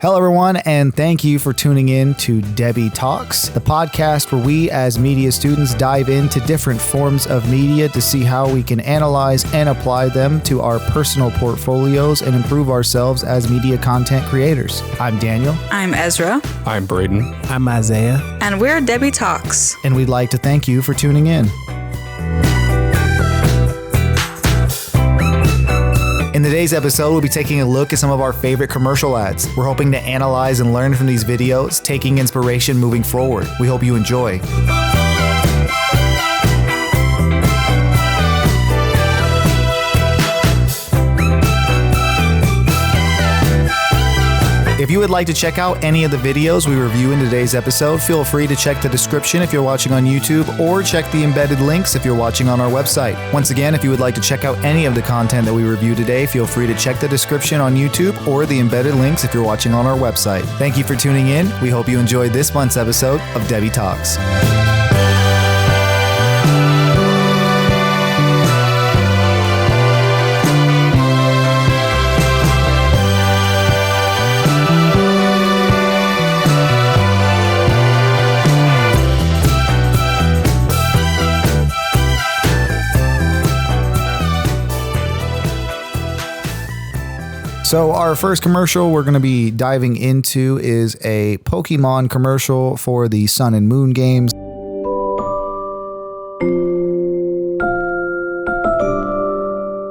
Hello, everyone, and thank you for tuning in to Debi Talks, the podcast where we as media students dive into different forms of media to see how we can analyze and apply them to our personal portfolios and improve ourselves as media content creators. I'm Daniel. I'm Ezra. I'm Braden. I'm Isaiah. And we're Debi Talks. And we'd like to thank you for tuning in. In today's episode, we'll be taking a look at some of our favorite commercial ads. We're hoping to analyze and learn from these videos, taking inspiration moving forward. We hope you enjoy. If you would like to check out any of the videos we review in today's episode, feel free to check the description if you're watching on YouTube or check the embedded links if you're watching on our website. Once again, if you would like to check out any of the content that we review today, feel free to check the description on YouTube or the embedded links if you're watching on our website. Thank you for tuning in. We hope you enjoyed this month's episode of Debi Talks. So our first commercial we're going to be diving into is a Pokémon commercial for the Sun and Moon games.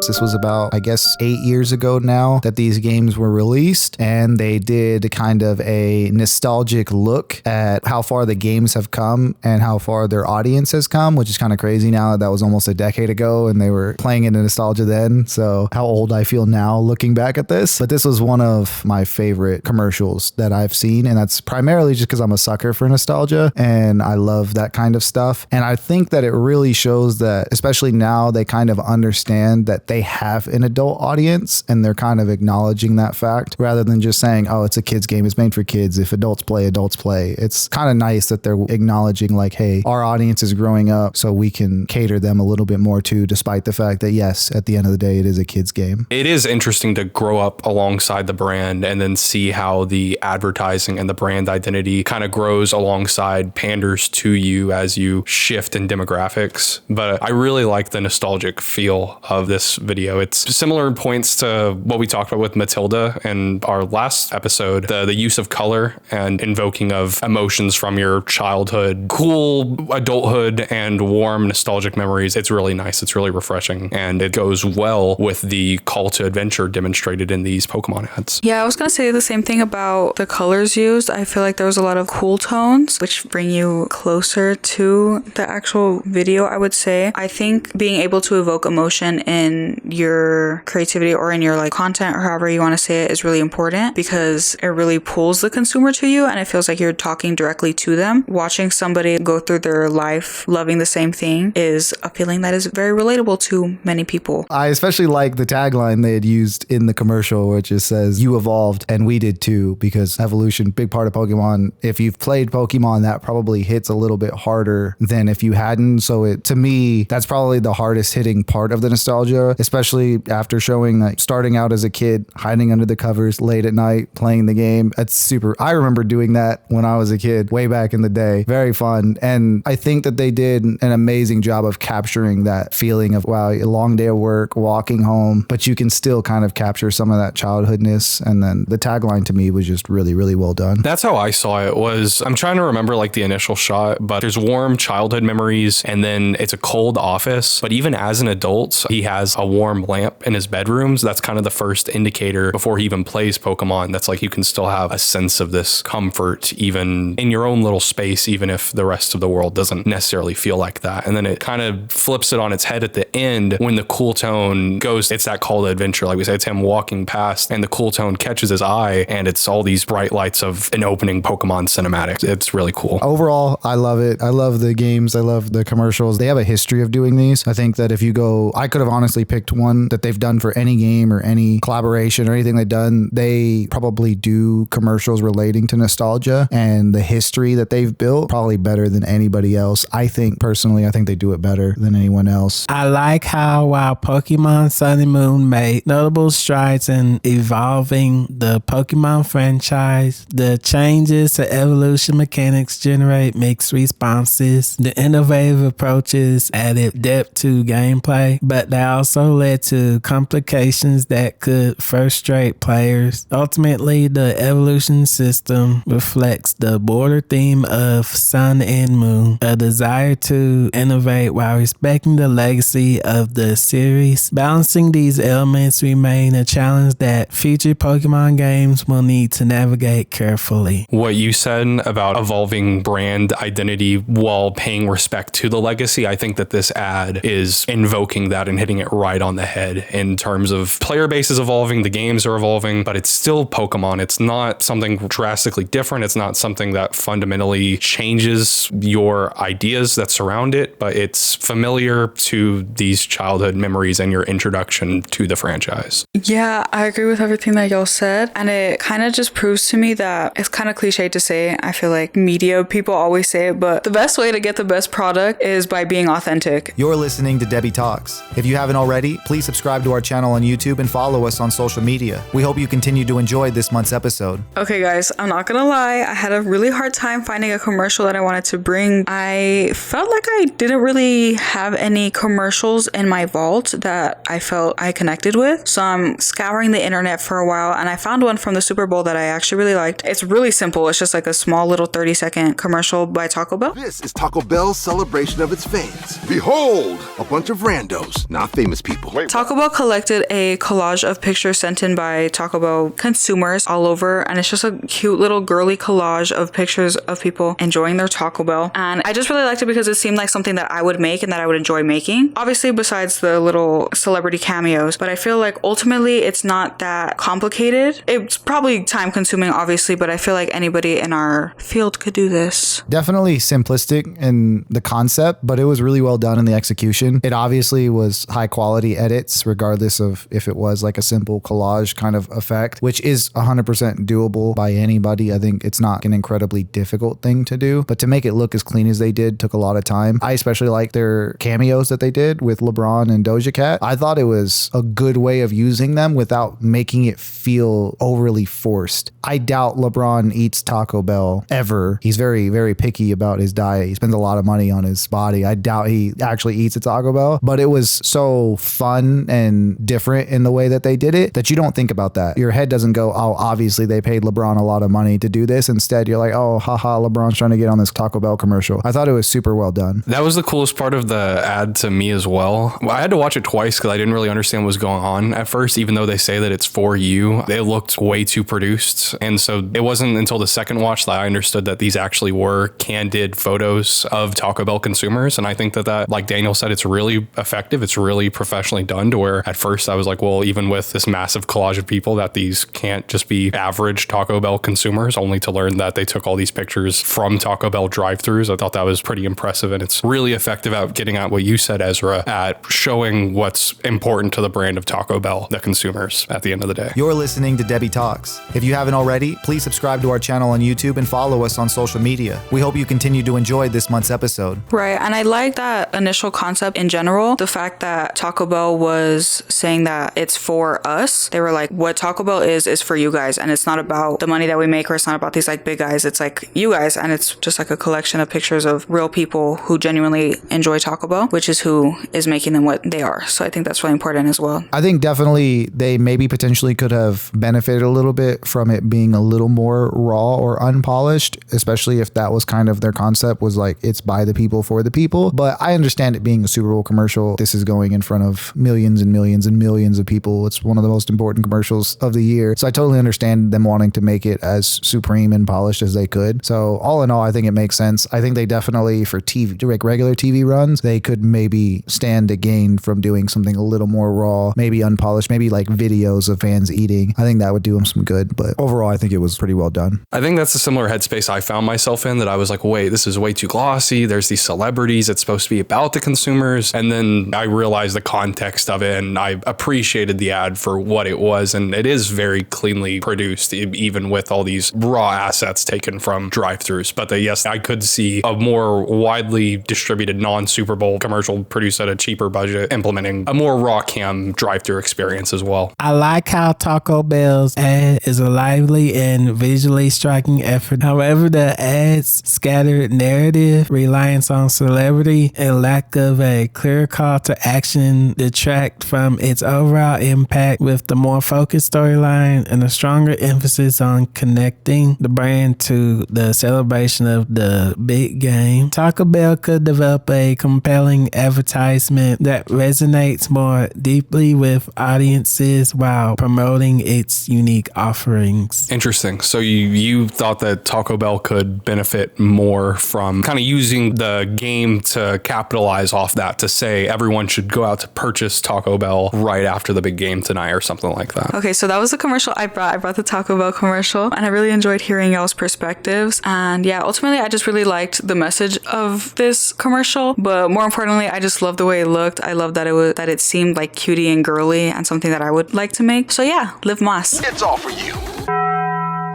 This was about, 8 years ago now that these games were released, and they did kind of a nostalgic look at how far the games have come and how far their audience has come, which is kind of crazy now that was almost a decade ago and they were playing into nostalgia then. So how old I feel now looking back at this. But this was one of my favorite commercials that I've seen, and that's primarily just because I'm a sucker for nostalgia and I love that kind of stuff. And I think that it really shows that, especially now, they kind of understand that they have an adult audience and they're kind of acknowledging that fact rather than just saying, oh, it's a kid's game, it's made for kids, if adults play, adults play. It's kind of nice that they're acknowledging like, hey, our audience is growing up so we can cater them a little bit more too, despite the fact that yes, at the end of the day, it is a kid's game. It is interesting to grow up alongside the brand and then see how the advertising and the brand identity kind of grows alongside, panders to you as you shift in demographics. But I really like the nostalgic feel of this video. It's similar in points to what we talked about with Matilda in our last episode, the use of color and invoking of emotions from your childhood, cool adulthood, and warm nostalgic memories. It's really nice. It's really refreshing, and it goes well with the call to adventure demonstrated in these Pokemon ads. Yeah, I was going to say the same thing about the colors used. I feel like there was a lot of cool tones, which bring you closer to the actual video, I would say. I think being able to evoke emotion in your creativity or in your like content or however you want to say it is really important because it really pulls the consumer to you and it feels like you're talking directly to them. Watching somebody go through their life loving the same thing is a feeling that is very relatable to many people. I especially like the tagline they had used in the commercial, which just says, you evolved and we did too, because evolution, big part of Pokemon. If you've played Pokemon, that probably hits a little bit harder than if you hadn't. So to me, that's probably the hardest hitting part of the nostalgia, especially after showing that starting out as a kid, hiding under the covers late at night, playing the game. That's super. I remember doing that when I was a kid, way back in the day. Very fun. And I think that they did an amazing job of capturing that feeling of, wow, a long day of work, walking home, but you can still kind of capture some of that childhoodness. And then the tagline to me was just really, really well done. That's how I saw it. I'm trying to remember like the initial shot, but there's warm childhood memories and then it's a cold office. But even as an adult, he has a warm lamp in his bedrooms. That's kind of the first indicator before he even plays Pokemon. That's like you can still have a sense of this comfort even in your own little space, even if the rest of the world doesn't necessarily feel like that. And then it kind of flips it on its head at the end when the cool tone goes. It's that call to adventure. Like we said, it's him walking past and the cool tone catches his eye and it's all these bright lights of an opening Pokemon cinematic. It's really cool. Overall, I love it. I love the games. I love the commercials. They have a history of doing these. I think that if you go, I could have honestly picked perfect one that they've done for any game or any collaboration or anything they've done. They probably do commercials relating to nostalgia and the history that they've built probably better than anybody else. I think personally, I think they do it better than anyone else. I like how while Pokemon Sun and Moon made notable strides in evolving the Pokemon franchise, the changes to evolution mechanics generate mixed responses. The innovative approaches added depth to gameplay, but they also led to complications that could frustrate players. Ultimately, the evolution system reflects the broader theme of Sun and Moon, a desire to innovate while respecting the legacy of the series. Balancing these elements remain a challenge that future Pokemon games will need to navigate carefully. What you said about evolving brand identity while paying respect to the legacy, I think that this ad is invoking that and hitting it right on the head in terms of player base is evolving, the games are evolving, but it's still Pokemon. It's not something drastically different. It's not something that fundamentally changes your ideas that surround it, but it's familiar to these childhood memories and your introduction to the franchise. Yeah, I agree with everything that y'all said. And it kind of just proves to me that it's kind of cliche to say. I feel like media people always say it, but the best way to get the best product is by being authentic. You're listening to Debi Talks. If you haven't already, please subscribe to our channel on YouTube and follow us on social media. We hope you continue to enjoy this month's episode. Okay, guys, I'm not gonna lie. I had a really hard time finding a commercial that I wanted to bring. I felt like I didn't really have any commercials in my vault that I felt I connected with. So I'm scouring the internet for a while and I found one from the Super Bowl that I actually really liked. It's really simple. It's just like a small little 30-second commercial by Taco Bell. This is Taco Bell's celebration of its fans. Behold, a bunch of randos, not famous people. Taco Bell collected a collage of pictures sent in by Taco Bell consumers all over, and it's just a cute little girly collage of pictures of people enjoying their Taco Bell. And I just really liked it because it seemed like something that I would make and that I would enjoy making. Obviously, besides the little celebrity cameos, but I feel like ultimately it's not that complicated. It's probably time consuming, obviously, but I feel like anybody in our field could do this. Definitely simplistic in the concept, but it was really well done in the execution. It obviously was high quality edits, regardless of if it was like a simple collage kind of effect, which is 100% doable by anybody. I think it's not an incredibly difficult thing to do, but to make it look as clean as they did took a lot of time. I especially like their cameos that they did with LeBron and Doja Cat. I thought it was a good way of using them without making it feel overly forced. I doubt LeBron eats Taco Bell ever. He's very, very picky about his diet. He spends a lot of money on his body. I doubt he actually eats a Taco Bell, but it was so fun and different in the way that they did it that you don't think about that. Your head doesn't go, oh, obviously they paid LeBron a lot of money to do this. Instead, you're like, oh, haha, LeBron's trying to get on this Taco Bell commercial. I thought it was super well done. That was the coolest part of the ad to me as well. I had to watch it twice because I didn't really understand what was going on at first, even though they say that it's for you. They looked way too produced. And so it wasn't until the second watch that I understood that these actually were candid photos of Taco Bell consumers. And I think that, like Daniel said, it's really effective. It's really professionally done to where at first I was like, well, even with this massive collage of people, that these can't just be average Taco Bell consumers, only to learn that they took all these pictures from Taco Bell drive-thrus. I thought that was pretty impressive. And it's really effective at getting at what you said, Ezra, at showing what's important to the brand of Taco Bell, the consumers, at the end of the day. You're listening to Debi Talks. If you haven't already, please subscribe to our channel on YouTube and follow us on social media. We hope you continue to enjoy this month's episode. Right, and I like that initial concept in general. The fact that Taco Bell was saying that it's for us. They were like, what Taco Bell is for you guys, and it's not about the money that we make, or it's not about these like big guys. It's like you guys, and it's just like a collection of pictures of real people who genuinely enjoy Taco Bell, which is who is making them what they are. So I think that's really important as well. I think definitely they maybe potentially could have benefited a little bit from it being a little more raw or unpolished, especially if that was kind of their concept, was like it's by the people for the people. But I understand it being a Super Bowl commercial. This is going in front of millions and millions and millions of people. It's one of the most important commercials of the year. So I totally understand them wanting to make it as supreme and polished as they could. So all in all, I think it makes sense. I think they definitely, for TV, direct regular TV runs, they could maybe stand to gain from doing something a little more raw, maybe unpolished, maybe like videos of fans eating. I think that would do them some good. But overall, I think it was pretty well done. I think that's a similar headspace I found myself in, that I was like, wait, this is way too glossy. There's these celebrities. It's supposed to be about the consumers. And then I realized the context context of it, and I appreciated the ad for what it was, and it is very cleanly produced, even with all these raw assets taken from drive-thrus. But yes, I could see a more widely distributed non-Super Bowl commercial produced at a cheaper budget implementing a more raw cam drive-thru experience as well. I like how Taco Bell's ad is a lively and visually striking effort. However, the ad's scattered narrative, reliance on celebrity, and lack of a clear call to action detract from its overall impact. With the more focused storyline and a stronger emphasis on connecting the brand to the celebration of the big game, Taco Bell could develop a compelling advertisement that resonates more deeply with audiences while promoting its unique offerings. Interesting. So you thought that Taco Bell could benefit more from kind of using the game to capitalize off that, to say everyone should go out to purchase Taco Bell right after the big game tonight or something like that. Okay, so that was the commercial I brought. I brought the Taco Bell commercial, and I really enjoyed hearing y'all's perspectives. And yeah, ultimately, I just really liked the message of this commercial, but more importantly, I just loved the way it looked. I loved that it seemed like cutie and girly and something that I would like to make. So yeah, live mas. It's all for you.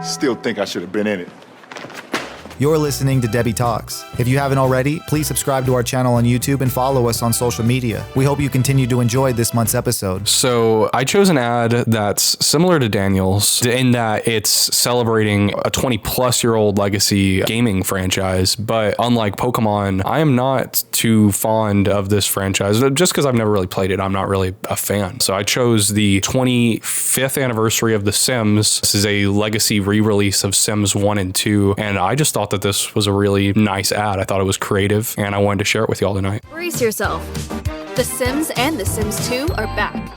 Still think I should have been in it. You're listening to Debi Talks. If you haven't already, please subscribe to our channel on YouTube and follow us on social media. We hope you continue to enjoy this month's episode. So I chose an ad that's similar to Daniel's in that it's celebrating a 20-plus-year-old legacy gaming franchise, but unlike Pokemon, I am not too fond of this franchise. Just because I've never really played it, I'm not really a fan. So I chose the 25th anniversary of The Sims. This is a legacy re-release of Sims 1 and 2, and I just thought that this was a really nice ad. I thought it was creative, and I wanted to share it with y'all tonight. Brace yourself. The Sims and The Sims 2 are back.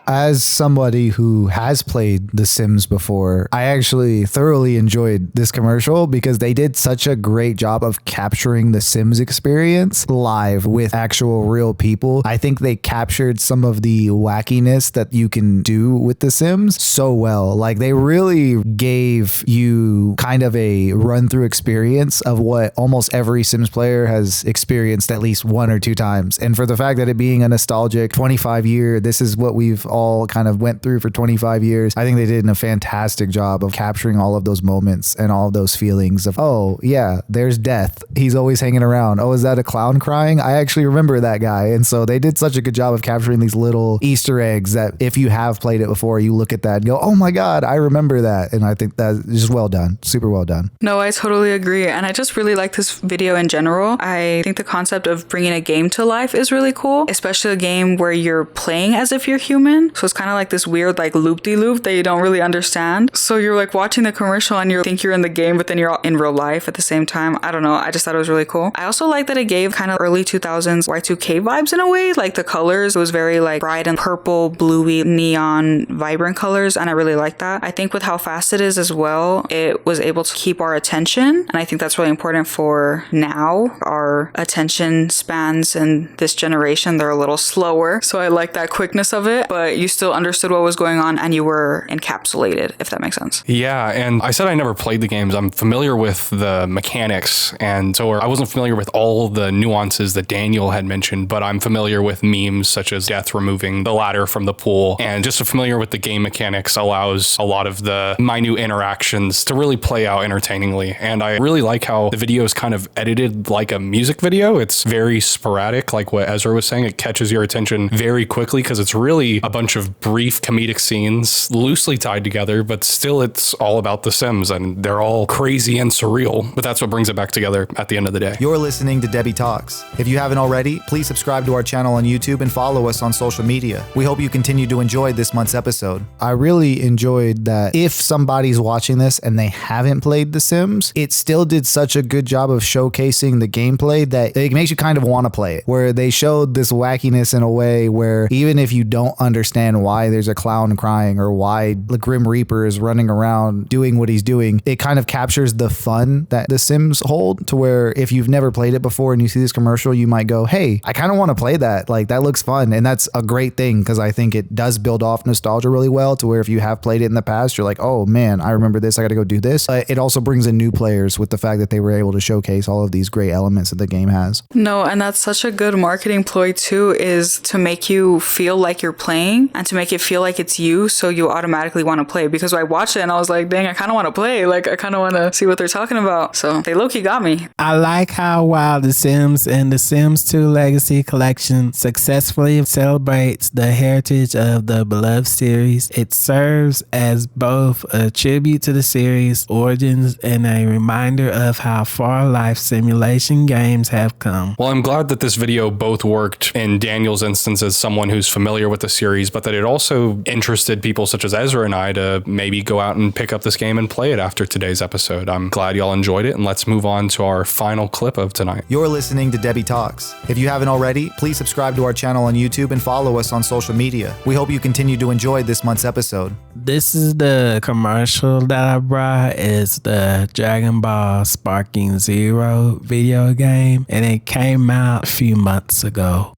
As somebody who has played The Sims before, I actually thoroughly enjoyed this commercial because they did such a great job of capturing the Sims experience live with actual real people. I think they captured some of the wackiness that you can do with The Sims so well. Like, they really gave you kind of a run-through experience of what almost every Sims player has experienced at least one or two times. And for the fact that it being a nostalgic 25-year, this is what we've all kind of went through for 25 years. I think they did a fantastic job of capturing all of those moments and all of those feelings of, oh yeah, there's Death. He's always hanging around. Oh, is that a clown crying? I actually remember that guy. And so they did such a good job of capturing these little Easter eggs that if you have played it before, you look at that and go, oh my God, I remember that. And I think that is just well done. Super well done. No, I totally agree. And I just really like this video in general. I think the concept of bringing a game to life is really cool, especially a game where you're playing as if you're human. So it's kind of like this weird like loop-de-loop that you don't really understand. So you're like watching the commercial and you think you're in the game, but then you're in real life at the same time. I don't know. I just thought it was really cool. I also like that it gave kind of early 2000s Y2K vibes in a way. Like the colors, it was very like bright and purple, bluey, neon, vibrant colors. And I really like that. I think with how fast it is as well, it was able to keep our attention. And I think that's really important for now. Our attention spans in this generation, they're a little slower. So I like that quickness of it, but you still understood what was going on and you were encapsulated, if that makes sense. Yeah, and I said I never played the games. I'm familiar with the mechanics, and so I wasn't familiar with all the nuances that Daniel had mentioned, but I'm familiar with memes such as Death removing the ladder from the pool, and just familiar with the game mechanics allows a lot of the minute interactions to really play out entertainingly. And I really like how the video is kind of edited like a music video. It's very sporadic, like what Ezra was saying. It catches your attention very quickly because it's really a bunch of brief comedic scenes loosely tied together, but still it's all about The Sims and they're all crazy and surreal, but that's what brings it back together at the end of the day. You're listening to Debi Talks. If you haven't already, please subscribe to our channel on YouTube and follow us on social media. We hope you continue to enjoy this month's episode. I really enjoyed that if somebody's watching this and they haven't played The Sims, it still did such a good job of showcasing the gameplay that it makes you kind of want to play it, where they showed this wackiness in a way where even if you don't understand understand why there's a clown crying or why the Grim Reaper is running around doing what he's doing. It kind of captures the fun that The Sims hold, to where if you've never played it before and you see this commercial, you might go, hey, I kind of want to play that. Like, that looks fun. And that's a great thing, because I think it does build off nostalgia really well, to where if you have played it in the past, you're like, oh man, I remember this. I got to go do this. It also brings in new players with the fact that they were able to showcase all of these great elements that the game has. No, and that's such a good marketing ploy too, is to make you feel like you're playing and to make it feel like it's you, so you automatically want to play. Because I watched it and I was like, dang, I kind of want to play. Like, I kind of want to see what they're talking about. So they low-key got me. I like how while The Sims and The Sims 2 Legacy Collection successfully celebrates the heritage of the beloved series, it serves as both a tribute to the series' origins and a reminder of how far life simulation games have come. Well, I'm glad that this video both worked in Daniel's instance as someone who's familiar with the series, but that it also interested people such as Ezra and I to maybe go out and pick up this game and play it after today's episode. I'm glad y'all enjoyed it, and let's move on to our final clip of tonight. You're listening to Debi Talks. If you haven't already, please subscribe to our channel on YouTube and follow us on social media. We hope you continue to enjoy this month's episode. This is the commercial that I brought. It's the Dragon Ball Sparking Zero video game, and it came out a few months ago.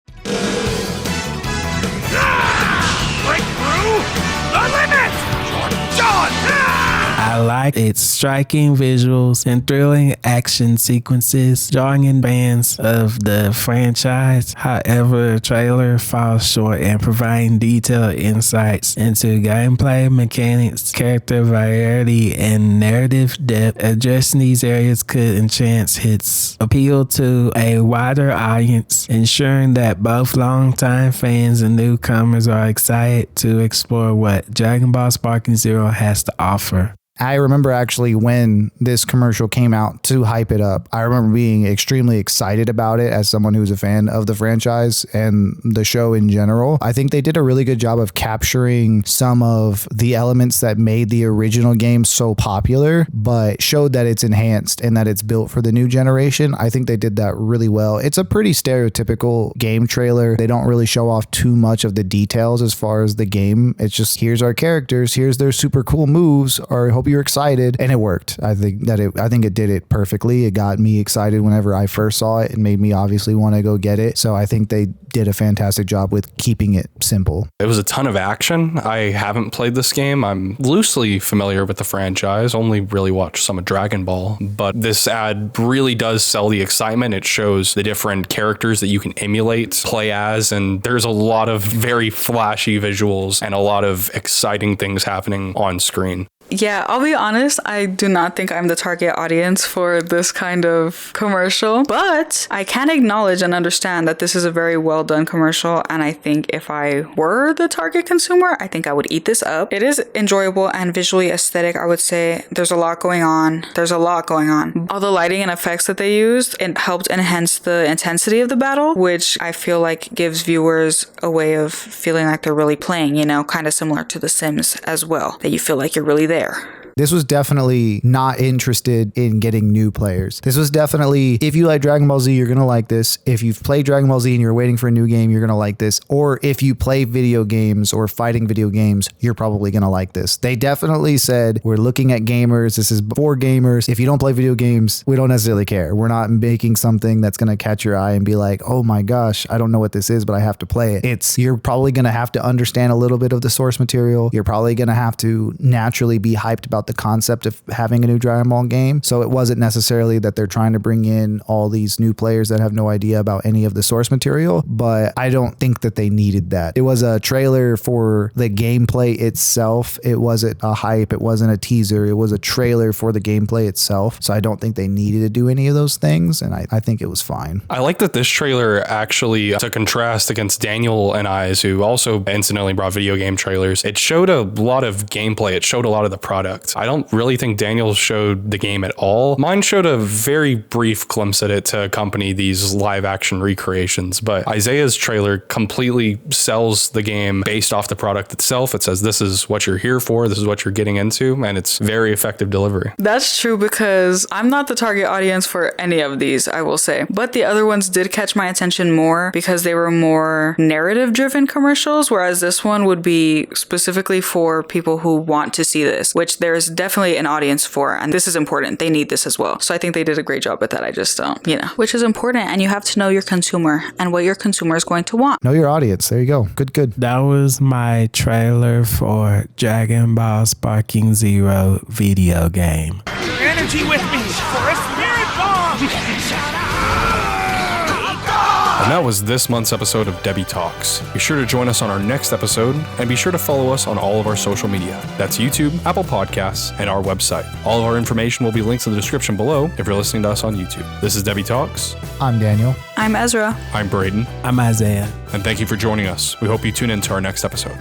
I like its striking visuals and thrilling action sequences, drawing in fans of the franchise. However, the trailer falls short in providing detailed insights into gameplay mechanics, character variety, and narrative depth. Addressing these areas could enhance its appeal to a wider audience, ensuring that both longtime fans and newcomers are excited to explore what Dragon Ball Sparking Zero has to offer. I remember actually when this commercial came out to hype it up, I remember being extremely excited about it as someone who's a fan of the franchise and the show in general. I think they did a really good job of capturing some of the elements that made the original game so popular, but showed that it's enhanced and that it's built for the new generation. I think they did that really well. It's a pretty stereotypical game trailer. They don't really show off too much of the details as far as the game. It's just, here's our characters, here's their super cool moves, or hope you're excited, and it worked. I think it did it perfectly. It got me excited whenever I first saw it and made me obviously want to go get it. So I think they did a fantastic job with keeping it simple. It was a ton of action. I haven't played this game. I'm loosely familiar with the franchise, only really watched some of Dragon Ball, but this ad really does sell the excitement. It shows the different characters that you can emulate, play as, and there's a lot of very flashy visuals and a lot of exciting things happening on screen. Yeah, I'll be honest, I do not think I'm the target audience for this kind of commercial, but I can acknowledge and understand that this is a very well done commercial, and I think if I were the target consumer, I think I would eat this up. It is enjoyable and visually aesthetic, I would say. There's a lot going on. All the lighting and effects that they used, it helped enhance the intensity of the battle, which I feel like gives viewers a way of feeling like they're really playing, you know, kind of similar to The Sims as well, that you feel like you're really there. This was definitely not interested in getting new players. This was definitely, if you like Dragon Ball Z, you're going to like this. If you've played Dragon Ball Z and you're waiting for a new game, you're going to like this. Or if you play video games or fighting video games, you're probably going to like this. They definitely said, we're looking at gamers. This is for gamers. If you don't play video games, we don't necessarily care. We're not making something that's going to catch your eye and be like, oh my gosh, I don't know what this is, but I have to play it. You're probably going to have to understand a little bit of the source material. You're probably going to have to naturally be hyped about the concept of having a new Dragon Ball game. So it wasn't necessarily that they're trying to bring in all these new players that have no idea about any of the source material, but I don't think that they needed that. It was a trailer for the gameplay itself. It wasn't a hype. It wasn't a teaser. It was a trailer for the gameplay itself. So I don't think they needed to do any of those things. And I think it was fine. I like that this trailer actually, to contrast against Daniel and I's, who also incidentally brought video game trailers, it showed a lot of gameplay. It showed a lot of the product. fact, I don't really think Daniel showed the game at all. Mine showed a very brief glimpse at it to accompany these live action recreations, but Isaiah's trailer completely sells the game based off the product itself. It says this is what you're here for, this is what you're getting into, and it's very effective delivery. That's true because I'm not the target audience for any of these, I will say. But the other ones did catch my attention more because they were more narrative-driven commercials, whereas this one would be specifically for people who want to see this, which there's definitely an audience for, and this is important. They need this as well. So I think they did a great job with that. I just don't, which is important, and you have to know your consumer and what your consumer is going to want. Know your audience. There you go. Good. That was my trailer for Dragon Ball Sparking Zero video game. Your energy with me for a spirit bomb! And that was this month's episode of Debi Talks. Be sure to join us on our next episode, and be sure to follow us on all of our social media. That's YouTube, Apple Podcasts, and our website. All of our information will be linked in the description below if you're listening to us on YouTube. This is Debi Talks. I'm Daniel. I'm Ezra. I'm Braden. I'm Isaiah. And thank you for joining us. We hope you tune in to our next episode.